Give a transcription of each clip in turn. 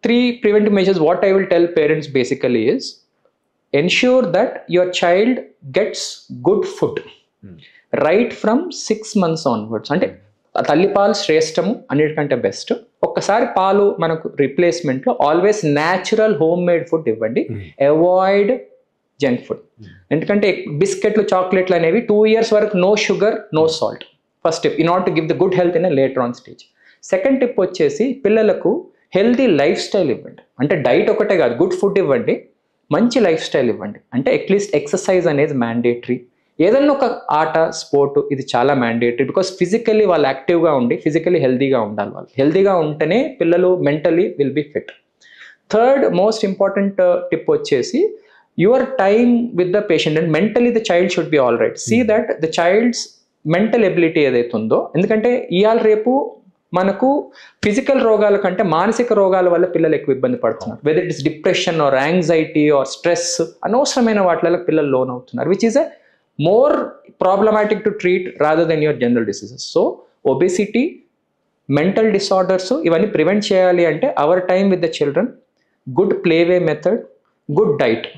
3 preventive measures. What I will tell parents basically is ensure that your child gets good food right from 6 months onwards. అంటే తల్లిపాలు శ్రేష్టము అన్నిటికంటే best. ఒక్కసారి పాలు మనకు రిప్లేస్మెంట్లో always natural home made food ఇవ్వండి. Avoid junk food. ఎందుకంటే బిస్కెట్లు చాక్లెట్లు అనేవి 2 years వరకు no sugar no salt. First tip in order to give the good health in a later on stage. Second tip వచ్చేసి పిల్లలకు హెల్తీ లైఫ్ స్టైల్ ఇవ్వండి. అంటే డైట్ ఒకటే కాదు, గుడ్ ఫుడ్ ఇవ్వండి, మంచి లైఫ్ స్టైల్ ఇవ్వండి. అంటే అట్లీస్ట్ ఎక్సర్సైజ్ అనేది మ్యాండేటరీ. ఏదన్నా ఒక ఆట స్పోర్ట్ ఇది చాలా మ్యాండేటరీ. బికాస్ ఫిజికల్లీ వాళ్ళు యాక్టివ్గా ఉండి ఫిజికల్లీ హెల్తీగా ఉండాలి. వాళ్ళు హెల్తీగా ఉంటేనే పిల్లలు mentally will be fit. Third most important tip వచ్చేసి your time with the patient and mentally the child should be all right. See that the child's mental ability ఏదైతే ఉందో, ఎందుకంటే ఇవాళ రేపు మనకు ఫిజికల్ రోగాల కంటే మానసిక రోగాల వల్ల పిల్లలు ఎక్కువ ఇబ్బంది పడుతున్నారు. Whether it is depression or anxiety or stress, అనవసరమైన వాటిలో పిల్లలు లోన్ అవుతున్నారు, which is a more problematic to treat rather than your general diseases. So obesity, mental disorders ఇవన్నీ ప్రివెంట్ చేయాలి అంటే our time with the children, good playway method, good diet,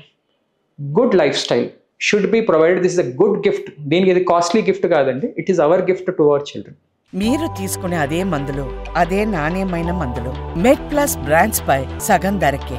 good lifestyle should be provided. This is a good gift. దీనికి ఇది costly gift కాదండి, it is our gift to our children. మీరు తీసుకునే అదే మందులు, అదే నాణ్యమైన మందులు మెడ్ ప్లస్ బ్రాండ్స్ పై సగం ధరకే.